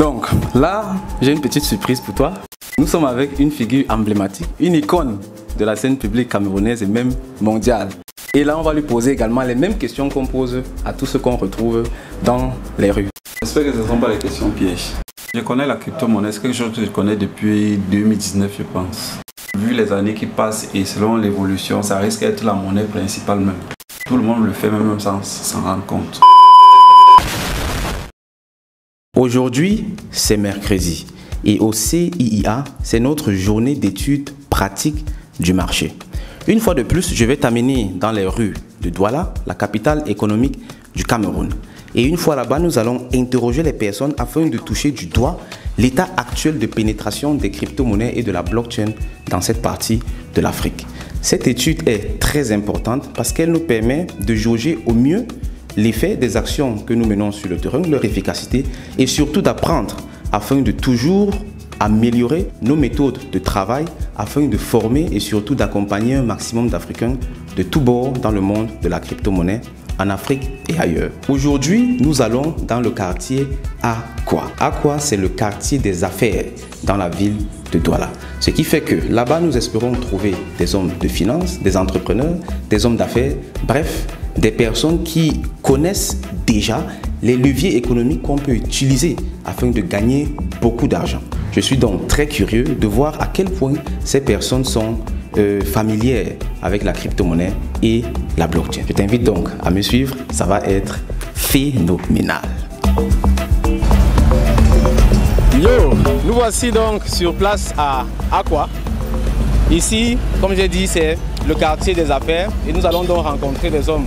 Donc là, j'ai une petite surprise pour toi. Nous sommes avec une figure emblématique, une icône de la scène publique camerounaise et même mondiale. Et là, on va lui poser également les mêmes questions qu'on pose à tous ceux qu'on retrouve dans les rues. J'espère que ce ne sont pas les questions pièges. Je connais la crypto-monnaie, c'est quelque chose que je connais depuis 2019, je pense. Vu les années qui passent et selon l'évolution, ça risque d'être la monnaie principale même. Tout le monde le fait même sans s'en rendre compte. Aujourd'hui, c'est mercredi et au CIIA, c'est notre journée d'études pratiques du marché. Une fois de plus, je vais t'amener dans les rues de Douala, la capitale économique du Cameroun. Et une fois là-bas, nous allons interroger les personnes afin de toucher du doigt l'état actuel de pénétration des crypto-monnaies et de la blockchain dans cette partie de l'Afrique. Cette étude est très importante parce qu'elle nous permet de jauger au mieux l'effet des actions que nous menons sur le terrain, leur efficacité et surtout d'apprendre afin de toujours améliorer nos méthodes de travail afin de former et surtout d'accompagner un maximum d'Africains de tous bords dans le monde de la crypto-monnaie, en Afrique et ailleurs. Aujourd'hui, nous allons dans le quartier Akwa. Akwa, c'est le quartier des affaires dans la ville de Douala. Ce qui fait que là-bas, nous espérons trouver des hommes de finance, des entrepreneurs, des hommes d'affaires, bref, des personnes qui connaissent déjà les leviers économiques qu'on peut utiliser afin de gagner beaucoup d'argent. Je suis donc très curieux de voir à quel point ces personnes sont familières avec la crypto-monnaie et la blockchain. Je t'invite donc à me suivre, ça va être phénoménal. Yo, nous voici donc sur place à Akwa. Ici, comme j'ai dit, c'est le quartier des affaires et nous allons donc rencontrer des hommes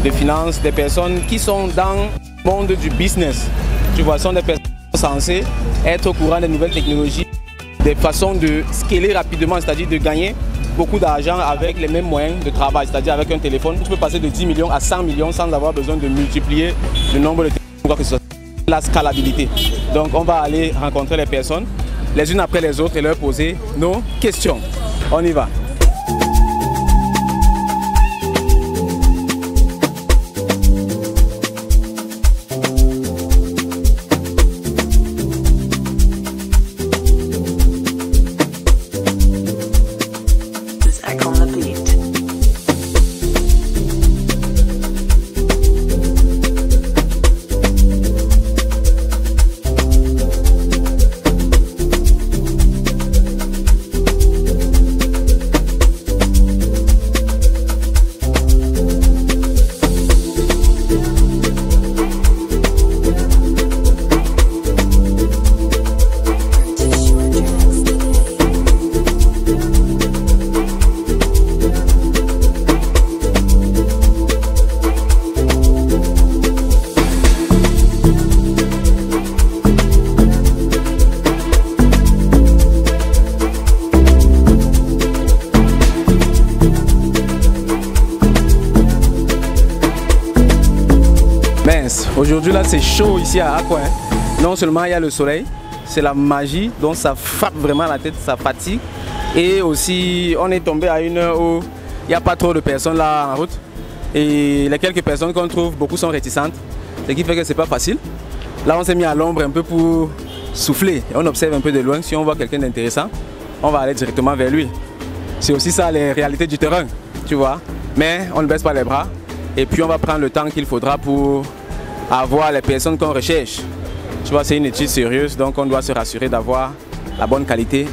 de finance, des personnes qui sont dans le monde du business. Tu vois, ce sont des personnes censées être au courant des nouvelles technologies, des façons de scaler rapidement, c'est-à-dire de gagner beaucoup d'argent avec les mêmes moyens de travail, c'est-à-dire avec un téléphone. Tu peux passer de 10 millions à 100 millions sans avoir besoin de multiplier le nombre de téléphones, quoi que ce soit. La scalabilité. Donc on va aller rencontrer les personnes, les unes après les autres et leur poser nos questions. On y va. Aujourd'hui là c'est chaud ici à Akwa. Non seulement il y a le soleil, c'est la magie, donc ça frappe vraiment la tête, ça fatigue. Et aussi on est tombé à une heure où il n'y a pas trop de personnes là en route. Et les quelques personnes qu'on trouve, beaucoup sont réticentes. Ce qui fait que c'est pas facile. Là on s'est mis à l'ombre un peu pour souffler. On observe un peu de loin, si on voit quelqu'un d'intéressant, on va aller directement vers lui. C'est aussi ça les réalités du terrain, tu vois. Mais on ne baisse pas les bras et puis on va prendre le temps qu'il faudra pour avoir les personnes qu'on recherche. Tu vois, c'est une étude sérieuse, donc on doit se rassurer d'avoir la bonne qualité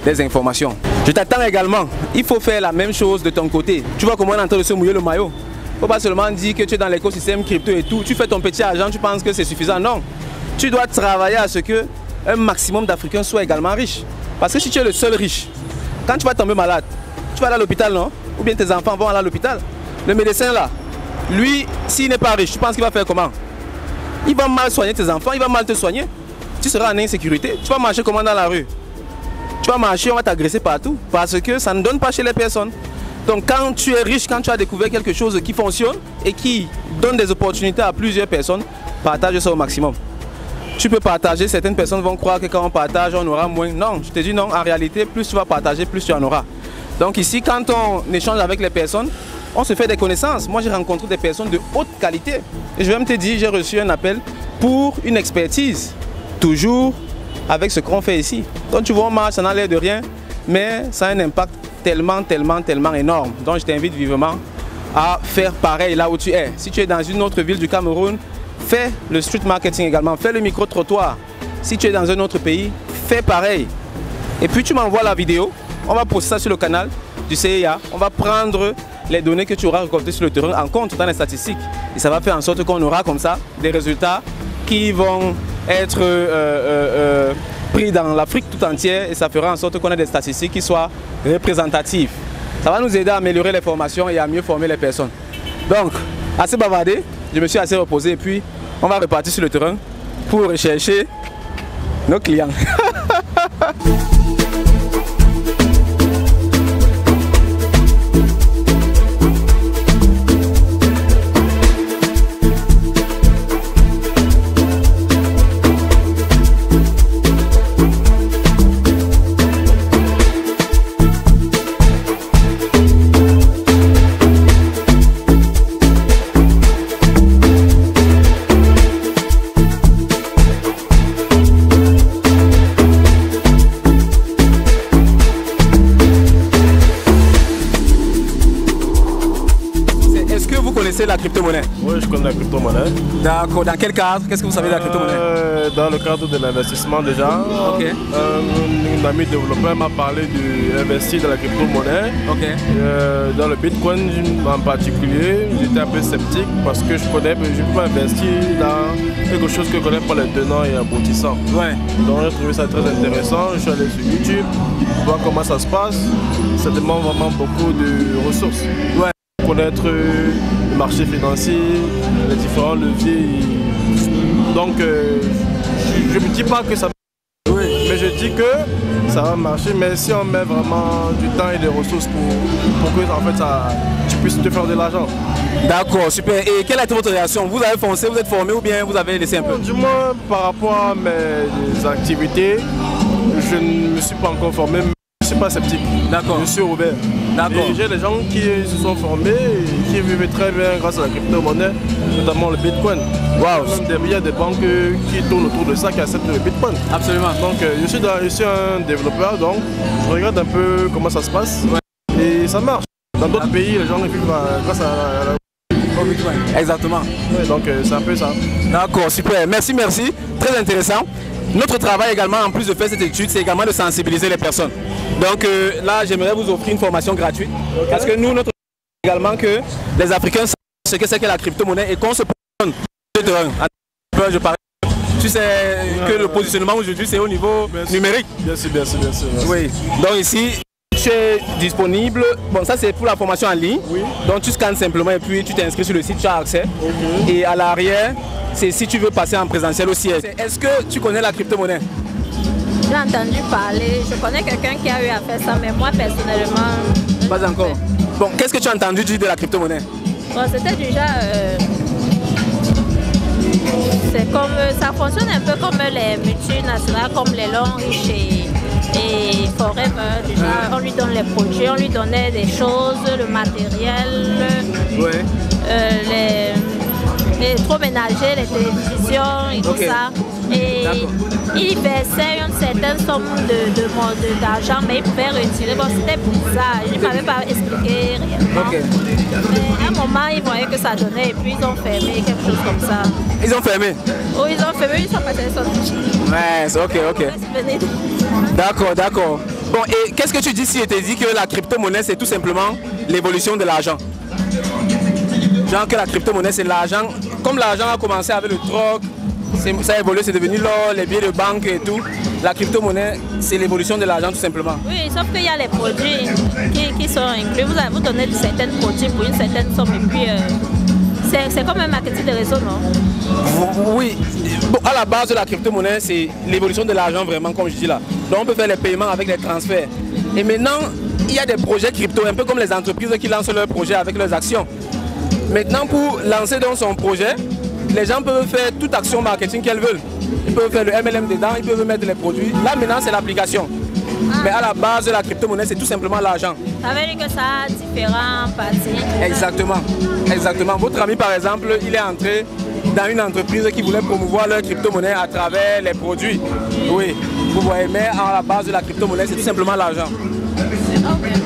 des informations. Je t'attends également. Il faut faire la même chose de ton côté. Tu vois comment on est en train de se mouiller le maillot. Il ne faut pas seulement dire que tu es dans l'écosystème crypto et tout. Tu fais ton petit argent, tu penses que c'est suffisant. Non. Tu dois travailler à ce que un maximum d'Africains soient également riches. Parce que si tu es le seul riche, quand tu vas tomber malade, tu vas aller à l'hôpital, non? Ou bien tes enfants vont aller à l'hôpital. Le médecin là, lui, s'il n'est pas riche, tu penses qu'il va faire comment? Il va mal soigner tes enfants, il va mal te soigner. Tu seras en insécurité. Tu vas marcher comment dans la rue? Tu vas marcher, on va t'agresser partout. Parce que ça ne donne pas chez les personnes. Donc quand tu es riche, quand tu as découvert quelque chose qui fonctionne et qui donne des opportunités à plusieurs personnes, partage ça au maximum. Tu peux partager, certaines personnes vont croire que quand on partage, on aura moins. Non, je te dis non, en réalité, plus tu vas partager, plus tu en auras. Donc ici, quand on échange avec les personnes, on se fait des connaissances. Moi, j'ai rencontré des personnes de haute qualité. Et je vais me te dire, j'ai reçu un appel pour une expertise. toujours avec ce qu'on fait ici. Donc tu vois, on marche, ça n'a l'air de rien, mais ça a un impact tellement énorme. Donc je t'invite vivement à faire pareil là où tu es. Si tu es dans une autre ville du Cameroun, fais le street marketing également, fais le micro-trottoir. Si tu es dans un autre pays, fais pareil. Et puis tu m'envoies la vidéo, on va poster ça sur le canal du CIA, on va prendre les données que tu auras récoltées sur le terrain en compte dans les statistiques. Et ça va faire en sorte qu'on aura comme ça des résultats qui vont être pris dans l'Afrique tout entière et ça fera en sorte qu'on ait des statistiques qui soient représentatives. Ça va nous aider à améliorer les formations et à mieux former les personnes. Donc, assez bavardé, je me suis assez reposé et puis on va repartir sur le terrain pour rechercher nos clients. La crypto-monnaie? Oui, je connais la crypto-monnaie. D'accord. Dans quel cadre? Qu'est-ce que vous savez de la crypto-monnaie? Dans le cadre de l'investissement déjà. Ok. Un ami développeur m'a parlé d'investir dans la crypto-monnaie. Ok. Dans le Bitcoin en particulier, j'étais un peu sceptique parce que je ne peux pas investir dans quelque chose que je ne connais pas les tenants et aboutissants. Ouais. Donc j'ai trouvé ça très intéressant. Je suis allé sur YouTube, voir comment ça se passe. Ça demande vraiment beaucoup de ressources. Ouais. Connaître le marché financier, les différents leviers. Donc je ne me dis pas que ça marche, oui, mais je dis que ça va marcher, mais si on met vraiment du temps et des ressources pour que en fait, tu puisses te faire de l'argent. D'accord, super. Et quelle a été votre réaction? Vous avez foncé, vous êtes formé ou bien vous avez laissé un peu? Du moins par rapport à mes activités, je ne me suis pas encore formé. Je ne suis pas sceptique. D'accord. Je suis ouvert. D'accord. J'ai des gens qui se sont formés et qui vivent très bien grâce à la crypto-monnaie, notamment le Bitcoin. Wow. Il y a des banques qui tournent autour de ça, qui acceptent le Bitcoin. Absolument. Donc je suis un développeur, donc je regarde un peu comment ça se passe. Ouais. Et ça marche. Dans d'autres pays, les gens vivent grâce à la Bitcoin. Exactement. Ouais, donc c'est un peu ça. D'accord, super. Merci, merci. Très intéressant. Notre travail également, en plus de faire cette étude, c'est également de sensibiliser les personnes. Donc là, j'aimerais vous offrir une formation gratuite. Okay. Parce que nous, notre également que les Africains savent ce que c'est que la crypto-monnaie et qu'on se positionne. Je parle. Tu sais que le positionnement aujourd'hui, c'est au niveau numérique. Bien sûr, bien sûr, bien sûr. Oui. Donc ici, tu es disponible. Bon, ça c'est pour la formation en ligne. Oui. Donc tu scannes simplement et puis tu t'inscris sur le site, tu as accès. Okay. Et à l'arrière, c'est si tu veux passer en présentiel au siège. Est-ce que tu connais la crypto-monnaie? J'ai entendu parler, je connais quelqu'un qui a eu à faire ça, mais moi personnellement... Pas encore. Bon, qu'est-ce que tu as entendu dire de la crypto-monnaie? Bon, c'était déjà... c'est comme... Ça fonctionne un peu comme les multinationales, comme les longs riches et Forever. Déjà, on lui donne les produits, on lui donnait des choses, le matériel, ouais. Les électroménagers, les télévisions et tout ça. Et il versait une certaine somme d'argent, mais il pouvait retirer. Bon, c'était bizarre. Il ne m'avait pas expliqué réellement. Okay. Mais à un moment, ils voyaient que ça donnait et puis ils ont fermé quelque chose comme ça. Ils ont fermé? Oui, ils ont fermé, ils sont passés sortis. Ouais, c'est ok. D'accord, d'accord. Bon, et qu'est-ce que tu dis si je te dis que la crypto-monnaie, c'est tout simplement l'évolution de l'argent? Genre que la crypto-monnaie, c'est l'argent. Comme l'argent a commencé avec le troc, ça a évolué, c'est devenu l'or, les billets de banque et tout. La crypto-monnaie, c'est l'évolution de l'argent tout simplement. Oui, sauf qu'il y a les produits qui sont inclus. Vous donnez certains produits pour une certaine somme et puis c'est comme un marketing de réseau, non? Oui. Bon, à la base de la crypto-monnaie, c'est l'évolution de l'argent vraiment, comme je dis là. Donc on peut faire les paiements avec les transferts. Et maintenant, il y a des projets crypto, un peu comme les entreprises qui lancent leurs projets avec leurs actions. Maintenant, pour lancer dans son projet, les gens peuvent faire toute action marketing qu'elles veulent. Ils peuvent faire le MLM dedans, ils peuvent mettre les produits. Là, maintenant, c'est l'application. Mais à la base de la crypto-monnaie, c'est tout simplement l'argent. Ça veut dire que ça a différents parties. Exactement. Exactement. Votre ami, par exemple, il est entré dans une entreprise qui voulait promouvoir leur crypto-monnaie à travers les produits. Oui, vous voyez, mais à la base de la crypto-monnaie, c'est tout simplement l'argent.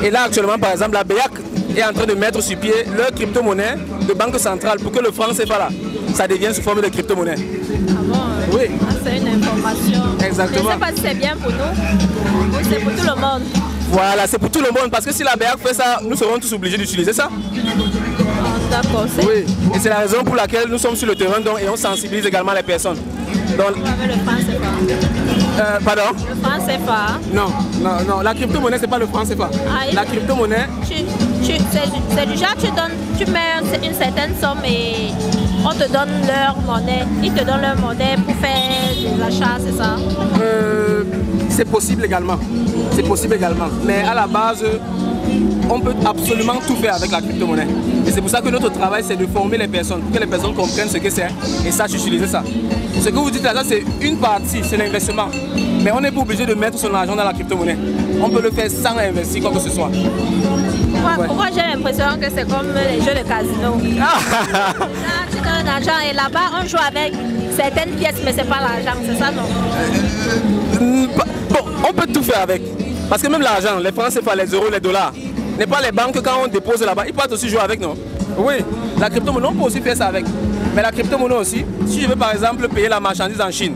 Et là, actuellement, par exemple, la BEAC est en train de mettre sur pied leur crypto-monnaie de banque centrale pour que le franc CFA là, ça devienne sous forme de crypto-monnaie. Ah bon, oui. C'est une information. Exactement. Je ne sais pas si c'est bien pour nous ou c'est pour tout le monde. Voilà, c'est pour tout le monde parce que si la BEAC fait ça, nous serons tous obligés d'utiliser ça. D'accord. Oui, et c'est la raison pour laquelle nous sommes sur le terrain donc, et on sensibilise également les personnes. Donc, avec le franc CFA. Pardon? Le franc CFA. Non, la crypto-monnaie c'est pas le franc CFA. La crypto-monnaie... C'est du genre tu mets une certaine somme et on te donne leur monnaie. Ils te donnent leur monnaie pour faire des achats, c'est ça? C'est possible également. C'est possible également. Mais à la base, on peut absolument tout faire avec la crypto-monnaie. Et c'est pour ça que notre travail, c'est de former les personnes, pour que les personnes comprennent ce que c'est et sachent utiliser ça. Ce que vous dites là, c'est une partie, c'est l'investissement. Mais on n'est pas obligé de mettre son argent dans la crypto-monnaie. On peut le faire sans investir quoi que ce soit. Pourquoi j'ai l'impression que c'est comme les jeux de casino? Là, tu donnes l'argent et là-bas, on joue avec certaines pièces, mais c'est pas l'argent, c'est ça, non? Bon, on peut tout faire avec. Parce que même l'argent, les francs CFA, les euros, les dollars, n'est pas les banques quand on dépose là-bas, ils peuvent aussi jouer avec, non? Oui, la crypto-monnaie, on peut aussi faire ça avec. Mais la crypto-monnaie aussi, si je veux par exemple payer la marchandise en Chine,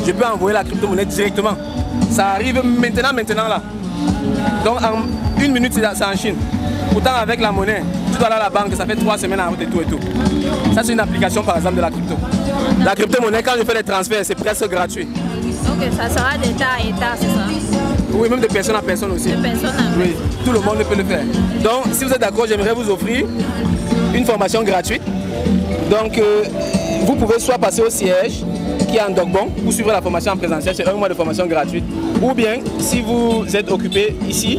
je peux envoyer la crypto-monnaie directement. Ça arrive maintenant là. Donc en 1 minute, c'est en Chine. Pourtant avec la monnaie, tu dois aller à la banque, ça fait 3 semaines en route et tout et tout. Ça c'est une application par exemple de la crypto. La crypto-monnaie, quand je fais les transferts, c'est presque gratuit. Ok, ça sera d'État à État, c'est ça? Oui, même de personne à personne aussi. De personne à personne. Oui, tout le monde peut le faire. Donc si vous êtes d'accord, j'aimerais vous offrir une formation gratuite. Donc vous pouvez soit passer au siège qui est en Dogbon pour suivre la formation en présentiel, c'est 1 mois de formation gratuite. Ou bien, si vous êtes occupé ici,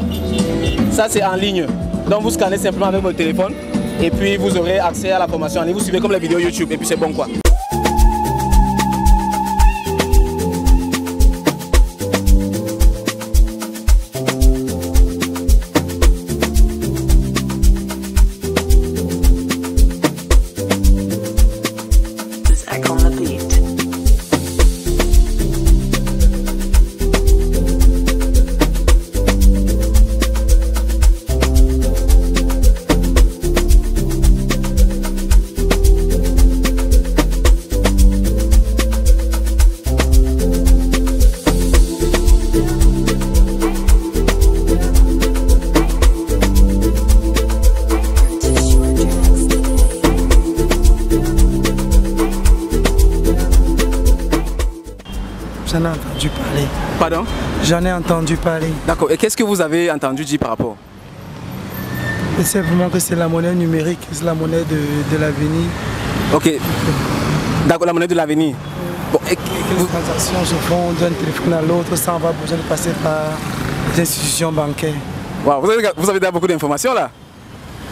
ça c'est en ligne. Donc vous scannez simplement avec votre téléphone et puis vous aurez accès à la formation en ligne. Vous suivez comme les vidéos YouTube et puis c'est bon quoi. J'en ai entendu parler. Pardon? J'en ai entendu parler. D'accord. Et qu'est-ce que vous avez entendu dire par rapport? C'est simplement que c'est la monnaie numérique, c'est la monnaie de l'avenir. Ok. D'accord, la monnaie de l'avenir. Bon, et les transactions se font d'un téléphone à l'autre sans avoir besoin de passer par les institutions bancaires. Wow, vous avez déjà beaucoup d'informations là?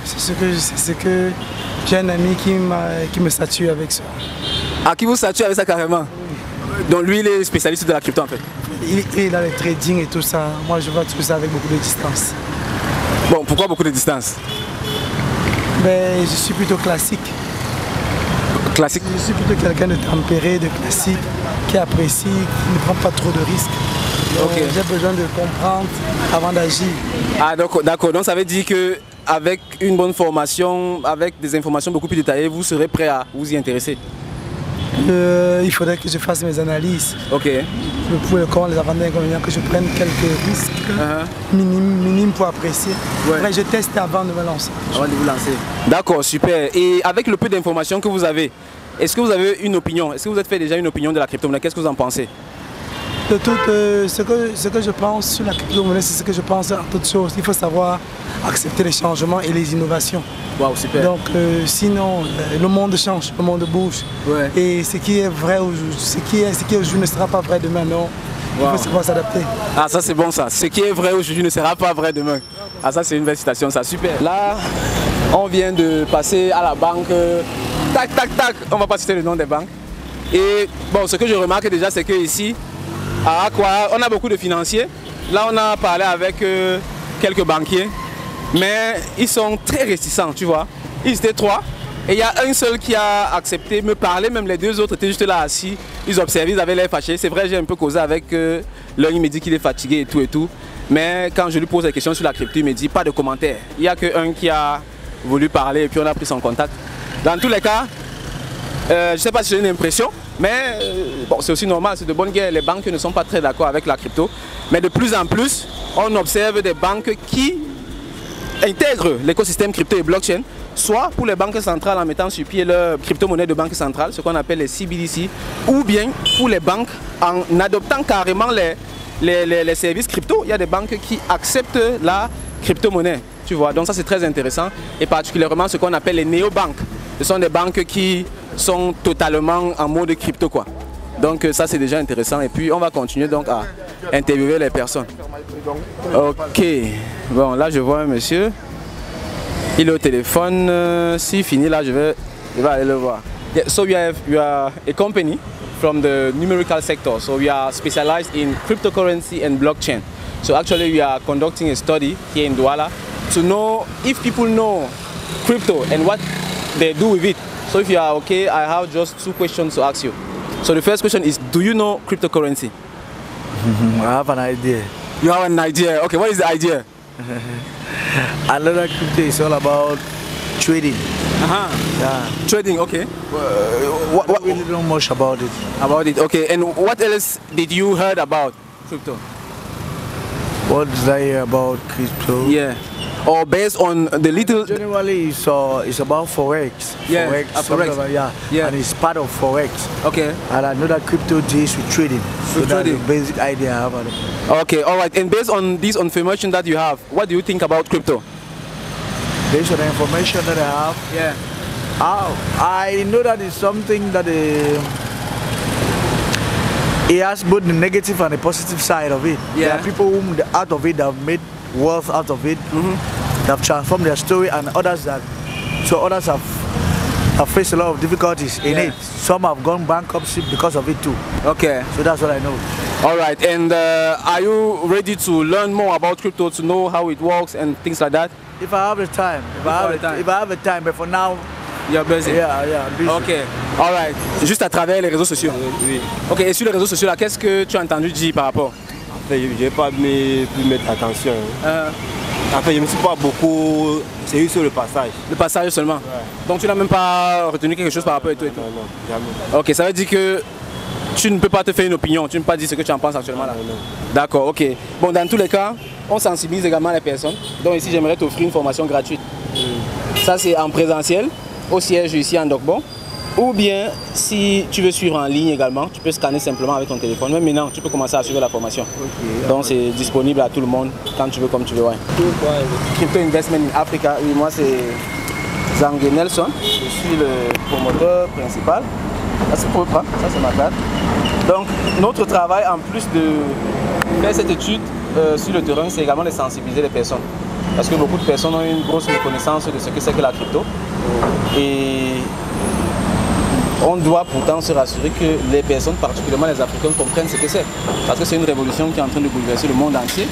C'est ce que j'ai un ami qui me statue avec ça. Ah, qui vous statue avec ça carrément? Donc lui, il est spécialiste de la crypto en fait. Il a le trading et tout ça. Moi, je vois tout ça avec beaucoup de distance. Bon, pourquoi beaucoup de distance? Ben, je suis plutôt classique. Classique? Je suis plutôt quelqu'un de tempéré, de classique, qui apprécie, qui ne prend pas trop de risques. Okay. J'ai besoin de comprendre avant d'agir. Ah, d'accord. Donc ça veut dire qu'avec une bonne formation, avec des informations beaucoup plus détaillées, vous serez prêt à vous y intéresser? Il faudrait que je fasse mes analyses. Ok. Pour les avantages et inconvénients, que je prenne quelques risques minimes pour apprécier. Ouais. Après, je teste avant de me lancer. Avant de vous lancer. D'accord, super. Et avec le peu d'informations que vous avez, est-ce que vous avez une opinion? Est-ce que vous avez fait déjà une opinion de la crypto-monnaie? Qu'est-ce que vous en pensez? De tout, ce que je pense sur la crypto-monnaie, c'est ce que je pense à toutes choses. Il faut savoir accepter les changements et les innovations. Wow, super. Donc sinon, le monde change, le monde bouge. Ouais. Et ce qui est vrai aujourd'hui, ce qui est aujourd'hui ne sera pas vrai demain, non. Il faut savoir s'adapter. Ah, ça c'est bon ça. Ce qui est vrai aujourd'hui ne sera pas vrai demain. Ah, ça c'est une belle citation, ça, super. Là, on vient de passer à la banque. Tac, tac, tac. On va pas citer le nom des banques. Et bon, ce que je remarque déjà, c'est qu'ici, à Aqua, on a beaucoup de financiers. Là, on a parlé avec quelques banquiers. Mais ils sont très réticents, tu vois. Ils étaient 3, Et il y a un seul qui a accepté, me parler, même les deux autres étaient juste là assis. Ils observaient, ils avaient l'air fâchés. C'est vrai, j'ai un peu causé avec l'un, il me dit qu'il est fatigué et tout. Mais quand je lui pose des questions sur la crypto, il me dit pas de commentaires. Il n'y a qu'un qui a voulu parler et puis on a pris son contact. Dans tous les cas, je ne sais pas si j'ai une impression, mais bon, c'est aussi normal, c'est de bonne guerre. Les banques ne sont pas très d'accord avec la crypto. Mais de plus en plus, on observe des banques qui intègrent l'écosystème crypto et blockchain, soit pour les banques centrales en mettant sur pied leur crypto-monnaie de banque centrale, ce qu'on appelle les CBDC, ou bien pour les banques en adoptant carrément les services crypto. Il y a des banques qui acceptent la crypto-monnaie, tu vois. Donc ça c'est très intéressant, et particulièrement ce qu'on appelle les néobanques. Ce sont des banques qui sont totalement en mode crypto, quoi. Donc ça c'est déjà intéressant, et puis on va continuer donc à interviewer les personnes. Ok, bon là je vois un monsieur, il est au téléphone. S'il finit là je vais aller le voir. Yeah, so you are a company from the numerical sector, so we are specialized in cryptocurrency and blockchain. So actually we are conducting a study here in Douala to know if people know crypto and what they do with it. So if you are okay, I have just 2 questions to ask you. So the first question is, do you know cryptocurrency? I have an idea. You have an idea? Okay, what is the idea? I know that crypto is all about trading. Yeah. Trading, okay. I really don't know much about it. About it, okay. And what else did you heard about crypto? What did I hear about crypto? Yeah. Or based on the little... Generally, it's about Forex. Yeah, Forex. Yeah, and it's part of Forex. Okay. And I know that crypto deals with trading. So that's the basic idea I have about it. Okay, all right. And based on this information that you have, what do you think about crypto? Based on the information that I have? Yeah. I know that it's something that it has both the negative and the positive side of it. Yeah. There are people whom out of it have made wealth out of it, they have transformed their story, and others have faced a lot of difficulties in it. Some have gone bankruptcy because of it too. Okay. So that's what I know. All right. And are you ready to learn more about crypto, to know how it works and things like that? If I have the time. If I have the time, but for now. You're busy? Yeah, I'm busy. Ok, alright. Juste à travers les réseaux sociaux? Oui. Ok, et sur les réseaux sociaux, là, qu'est-ce que tu as entendu dire par rapport? En fait, je n'ai pas pu mettre attention. En fait, je ne me suis pas beaucoup sérieux sur le passage. Le passage seulement? Ouais. Donc tu n'as même pas retenu quelque chose par rapport à tout et tout? Non, jamais. Ok, ça veut dire que tu ne peux pas te faire une opinion, tu ne peux pas dire ce que tu en penses actuellement là? Non. D'accord, ok. Bon, dans tous les cas, on sensibilise également les personnes. Donc ici, j'aimerais t'offrir une formation gratuite. Ça, c'est en présentiel, au siège ici en Dokbo. Ou bien, si tu veux suivre en ligne également, tu peux scanner simplement avec ton téléphone. Même maintenant, tu peux commencer à suivre la formation. Okay. Donc, c'est disponible à tout le monde, quand tu veux, comme tu veux. Ouais. Crypto Investment in Africa. Oui, moi, c'est Zangue Nelson. Je suis le promoteur principal. Ça, c'est pour ça, c'est ma carte. Donc, notre travail, en plus de faire cette étude sur le terrain, c'est également de sensibiliser les personnes. Parce que beaucoup de personnes ont une grosse méconnaissance de ce que c'est que la crypto. Et on doit pourtant se rassurer que les personnes, particulièrement les Africains, comprennent ce que c'est. Parce que c'est une révolution qui est en train de bouleverser le monde entier.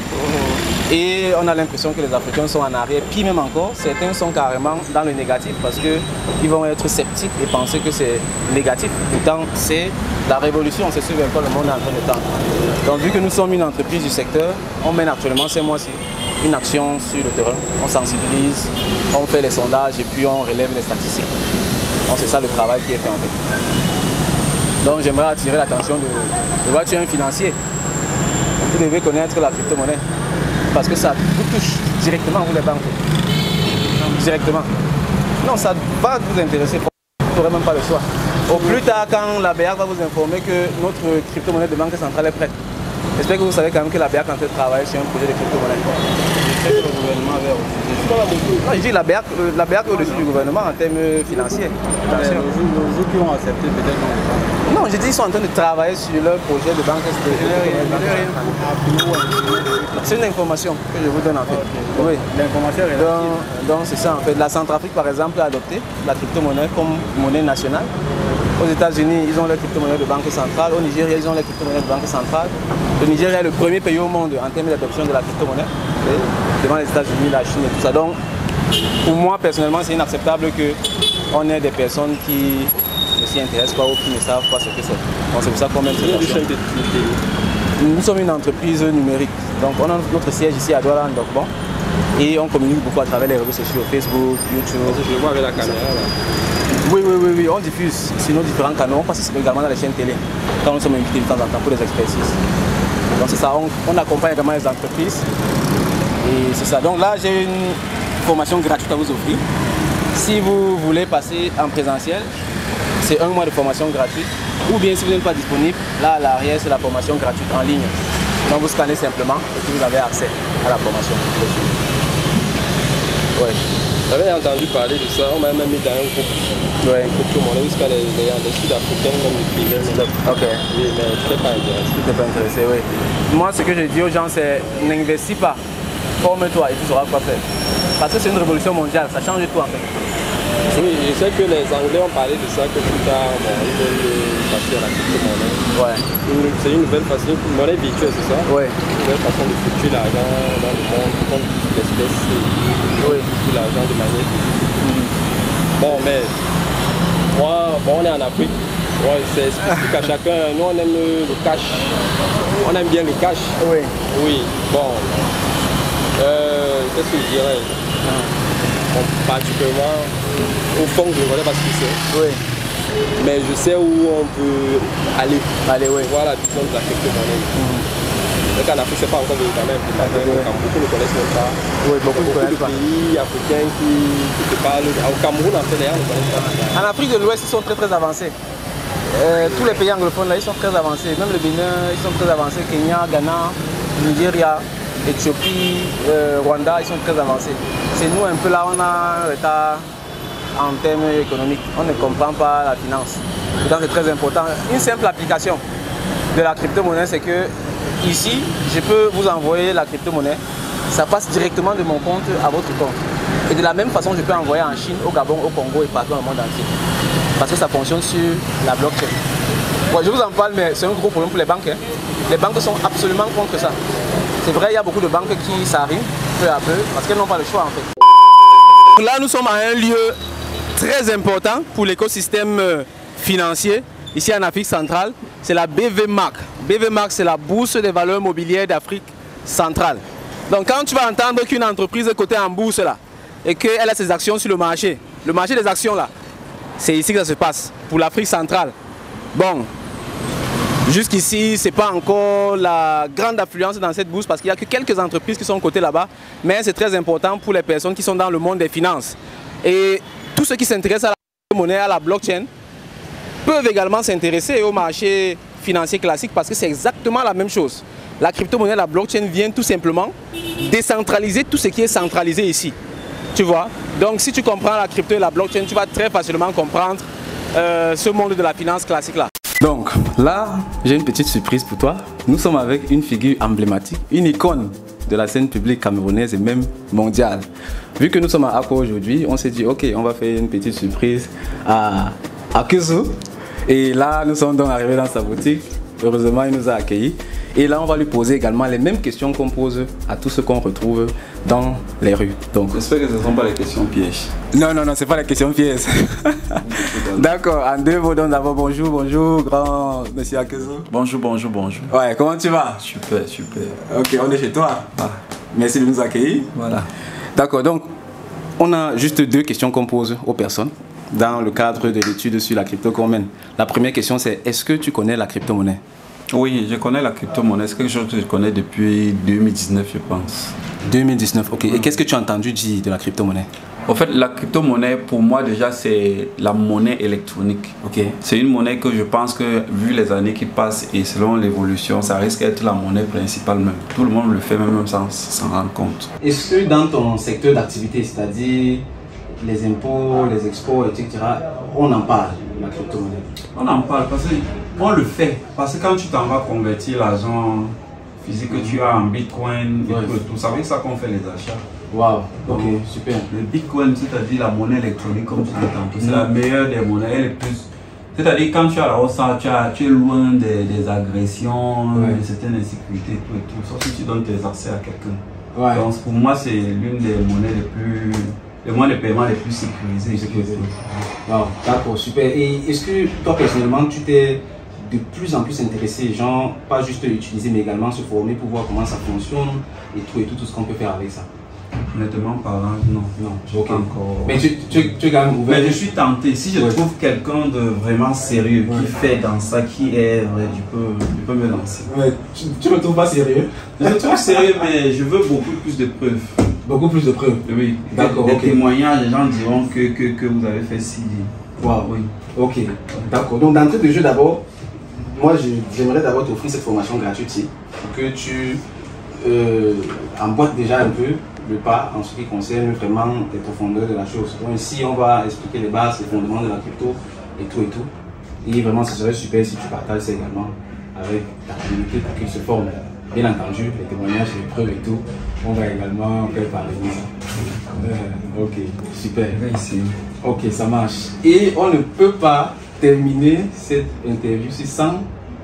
Et on a l'impression que les Africains sont en arrière. Puis même encore, certains sont carrément dans le négatif parce qu'ils vont être sceptiques et penser que c'est négatif. Pourtant, c'est la révolution, c'est ce vers quoi le monde est en train de tendre. Donc vu que nous sommes une entreprise du secteur, on mène actuellement ces mois-ci une action sur le terrain. On sensibilise, on fait les sondages et puis on relève les statistiques. Donc c'est ça le travail qui est fait en fait. Donc j'aimerais attirer l'attention de voituriers financiers. Vous devez connaître la crypto-monnaie parce que ça vous touche directement, vous les banques. Directement. Non, ça va vous intéresser. Vous n'aurez même pas le choix. Au plus tard, quand la BEAC va vous informer que notre crypto-monnaie de banque centrale est prête. J'espère que vous savez quand même que la BEAC est en train de travailler sur un projet de crypto-monnaie. Je sais que le gouvernement avait refusé. Non, je dis la BEAC est au-dessus du gouvernement en termes financiers. Les jours qui ont accepté peut-être non. Non, je dis qu'ils sont en train de travailler sur leur projet de banque. C'est une information que je vous donne en fait. Oui. L'information est là. Donc c'est ça en fait. La Centrafrique par exemple a adopté la crypto-monnaie comme monnaie nationale. Aux États-Unis, ils ont leur crypto-monnaie de banque centrale. Au Nigeria, ils ont leur crypto-monnaie de banque centrale. Le Nigeria est le premier pays au monde en termes d'adoption de la crypto-monnaie, devant les États-Unis, la Chine et tout ça. Donc, pour moi personnellement c'est inacceptable qu'on ait des personnes qui ne s'y intéressent pas ou qui ne savent pas ce que c'est. Donc c'est pour ça qu'on met cette chaîne. Nous sommes une entreprise numérique, donc on a notre siège ici à Douala en Dokbo et on communique beaucoup à travers les réseaux sociaux, Facebook, YouTube. Je le vois avec la caméra là. Oui, on diffuse sur nos différents canaux, on passe également dans les chaînes télé quand nous sommes invités de temps en temps pour des expertises. Donc c'est ça, on accompagne également les entreprises et c'est ça. Donc là j'ai une formation gratuite à vous offrir. Si vous voulez passer en présentiel, c'est 1 mois de formation gratuite. Ou bien si vous n'êtes pas disponible, là à l'arrière c'est la formation gratuite en ligne. Donc vous scannez simplement et puis vous avez accès à la formation. Ouais. J'avais entendu parler de ça, on m'a même mis dans un groupe. Ouais. Tout le monde, jusqu'à les Sud-Africains, même les privés. Ok. Oui, mais je n'étais pas intéressé. Tu n'es pas intéressé, oui. Moi ce que je dis aux gens c'est n'investis pas, forme-toi et tu sauras quoi faire. Parce que c'est une révolution mondiale, ça change tout en fait. Oui, je sais que les Anglais ont parlé de ça, que plus tard, ils veulent passer à la crypto-monnaie. Ouais. C'est une nouvelle façon, une monnaie virtuelle, c'est ça? Oui. Une nouvelle façon de fluctuer l'argent dans le monde, comme l'espèce, fluctuer l'argent de manière physique. Bon, mais moi, on est en Afrique, c'est spécifique à chacun. Nous, on aime le cash. On aime bien le cash. Oui. Oui, bon. Qu'est-ce que je dirais? Bon, particulièrement au fond, je ne connais pas ce que c'est. Oui. Mais je sais où on peut aller. Oui. Voilà, disons de la crypto-monnaie. Donc en Afrique, ce n'est pas encore véritablement implémenté. Beaucoup ne connaissent même pas. Oui, beaucoup ne connaissent pas. Pays africains qui te parlent. Au Cameroun, en fait, les gens ne connaissent pas. En Afrique de l'Ouest, ils sont très avancés. Tous les pays anglophones là, ils sont très avancés. Même le Bénin, ils sont très avancés. Kenya, Ghana, Nigeria, Éthiopie, Rwanda, ils sont très avancés. C'est nous un peu là, on a un retard en termes économiques. On ne comprend pas la finance. Donc c'est très important. Une simple application de la crypto-monnaie, c'est que ici, je peux vous envoyer la crypto-monnaie. Ça passe directement de mon compte à votre compte. Et de la même façon, je peux envoyer en Chine, au Gabon, au Congo et partout dans le monde entier. Parce que ça fonctionne sur la blockchain. Bon, je vous en parle, mais c'est un gros problème pour les banques. Hein. Les banques sont absolument contre ça. C'est vrai, il y a beaucoup de banques qui s'arrivent peu à peu parce qu'elles n'ont pas le choix en fait. Là, nous sommes à un lieu très important pour l'écosystème financier ici en Afrique centrale. C'est la BVMAC. BVMAC, c'est la bourse des valeurs mobilières d'Afrique centrale. Donc quand tu vas entendre qu'une entreprise est cotée en bourse là et qu'elle a ses actions sur le marché des actions là, c'est ici que ça se passe pour l'Afrique centrale. Bon. Jusqu'ici, ce n'est pas encore la grande affluence dans cette bourse parce qu'il n'y a que quelques entreprises qui sont cotées là-bas. Mais c'est très important pour les personnes qui sont dans le monde des finances. Et tous ceux qui s'intéressent à la monnaie, à la blockchain, peuvent également s'intéresser au marché financier classique parce que c'est exactement la même chose. La crypto-monnaie, la blockchain vient tout simplement décentraliser tout ce qui est centralisé ici. Tu vois? Donc si tu comprends la crypto et la blockchain, tu vas très facilement comprendre ce monde de la finance classique là. Donc là, j'ai une petite surprise pour toi. Nous sommes avec une figure emblématique, une icône de la scène publique camerounaise et même mondiale. Vu que nous sommes à Accra aujourd'hui, on s'est dit ok, on va faire une petite surprise à Kezo. Et là, nous sommes donc arrivés dans sa boutique. Heureusement, il nous a accueillis. Et là, on va lui poser également les mêmes questions qu'on pose à tous ceux qu'on retrouve dans les rues. Donc, j'espère que ce ne sont pas les questions pièges. Non, c'est pas les questions pièges. D'accord, en deux mots, donc d'abord, bonjour, grand monsieur Akezo. Bonjour. Ouais, comment tu vas? Super. Ok, on est chez toi. Ah. Merci de nous accueillir. Voilà. D'accord, donc, on a juste deux questions qu'on pose aux personnes dans le cadre de l'étude sur la crypto qu'on mène. La première question, c'est est-ce que tu connais la crypto-monnaie? Oui, je connais la crypto-monnaie. C'est quelque chose que je connais depuis 2019, je pense. 2019, ok. Et qu'est-ce que tu as entendu dire de la crypto-monnaie? En fait, la crypto-monnaie, pour moi, déjà, c'est la monnaie électronique. Ok. C'est une monnaie que je pense que, vu les années qui passent et selon l'évolution, ça risque d'être la monnaie principale même. Tout le monde le fait même sans s'en rendre compte. Est-ce que dans ton secteur d'activité, c'est-à-dire les impôts, les exports, etc., on en parle, la crypto-monnaie? On en parle parce qu'on le fait. Parce que quand tu t'en vas convertir l'argent physique que tu as en bitcoin et tout, ça veut dire ça qu'on fait les achats. Waouh, ok, super. Le bitcoin, c'est-à-dire la monnaie électronique, comme tu dis tantôt, c'est la meilleure des monnaies, elle est plus. C'est-à-dire quand tu as la hausse, tu es loin des agressions, de certaines insécurités, tout et tout. Sauf si tu donnes tes accès à quelqu'un. Ouais. Donc pour moi, c'est l'une des monnaies les plus les moyens de paiement les plus sécurisés. Wow, d'accord, super. Et est-ce que toi personnellement, tu t'es de plus en plus intéressé, genre pas juste utiliser mais également se former pour voir comment ça fonctionne et tout ce qu'on peut faire avec ça? Honnêtement parlant, non. Ok. Encore... Mais tu es quand même ouvert. Mais je suis tenté. Si je trouve quelqu'un de vraiment sérieux qui fait dans ça, qui est vrai, je peux me lancer. Ouais. Tu me trouves pas sérieux? Je me trouve sérieux, mais je veux beaucoup plus de preuves. Beaucoup plus de preuves? Oui. D'accord. Des témoignages, les gens diront que vous avez fait ci. Wow. Oui. Ok. D'accord. Donc d'entrée de jeu d'abord, moi j'aimerais d'abord t'offrir cette formation gratuite pour que tu emboîtes déjà un peu le pas en ce qui concerne vraiment les profondeurs de la chose. Donc ici on va expliquer les bases, les fondements de la crypto et tout. Et vraiment ce serait super si tu partages ça également avec ta communauté pour qu'ils se forment. Bien entendu, les témoignages, les preuves et tout, on va également faire parler de ça. Ok, super. Ici. Ok, ça marche. Et on ne peut pas terminer cette interview sans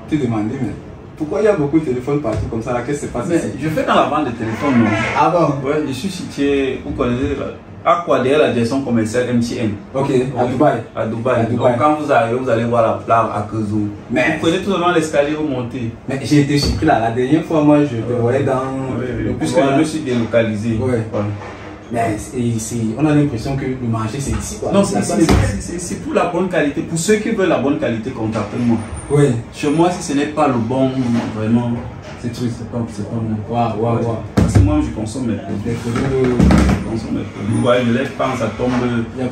te demander, mais pourquoi il y a beaucoup de téléphones partout comme ça? Qu'est-ce qui se passe ici? Je fais dans la vente de téléphone, non? Ah bon? Ouais, je suis situé, vous connaissez Aqua derrière la direction commerciale MTN. Ok, à Dubaï. À Dubaï. Donc quand vous arrivez, vous allez voir la plage à Kezo. Vous prenez tout devant l'escalier, vous montez. Mais j'ai été surpris là, la dernière fois, moi je te voyais dans... Puisque je me suis délocalisé. Ouais. Mais on a l'impression que le marché c'est ici quoi. Non, c'est pour la bonne qualité. Pour ceux qui veulent la bonne qualité, contactez-moi. Oui. Chez moi, si ce n'est pas le bon, vraiment, c'est pas bon. Waouh. Parce que moi, je consomme mes produits. Ouais, je les pense, ça tombe.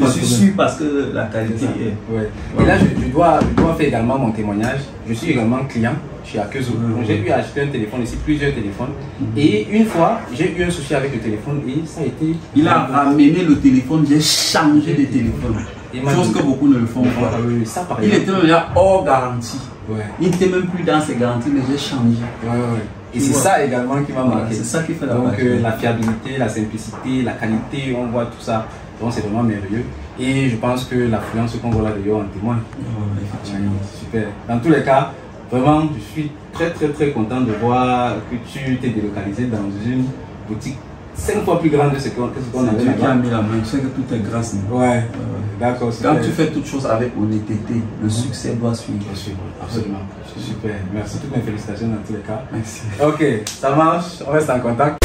Je suis sûr parce que la qualité est. Ouais. Et là, je dois faire également mon témoignage. Je suis également client. Je suis à Kezo. J'ai pu acheter un téléphone ici, plusieurs téléphones. Et une fois, j'ai eu un souci avec le téléphone et ça a été... Il a ramené le téléphone, j'ai changé de téléphone. Chose que beaucoup ne le font pas. Il était déjà hors garantie. Il n'était même plus dans ses garanties, mais j'ai changé. Et c'est ça également qui m'a marqué. C'est ça qui fait la Donc la fiabilité, la simplicité, la qualité, on voit tout ça. Donc c'est vraiment merveilleux. Et je pense que l'affluence qu'on voit là d'ailleurs en témoigne. Super. Dans tous les cas, vraiment, je suis très content de voir que tu t'es délocalisé dans une boutique 5 fois plus grande que ce qu'on avait. Dieu qui a mis la main, tu sais que tout est grâce. Ouais, d'accord. Quand tu fais toutes choses avec honnêteté, le succès doit suivre. Absolument. Super. Merci. Toutes mes félicitations dans tous les cas. Merci. Ok, ça marche. On reste en contact.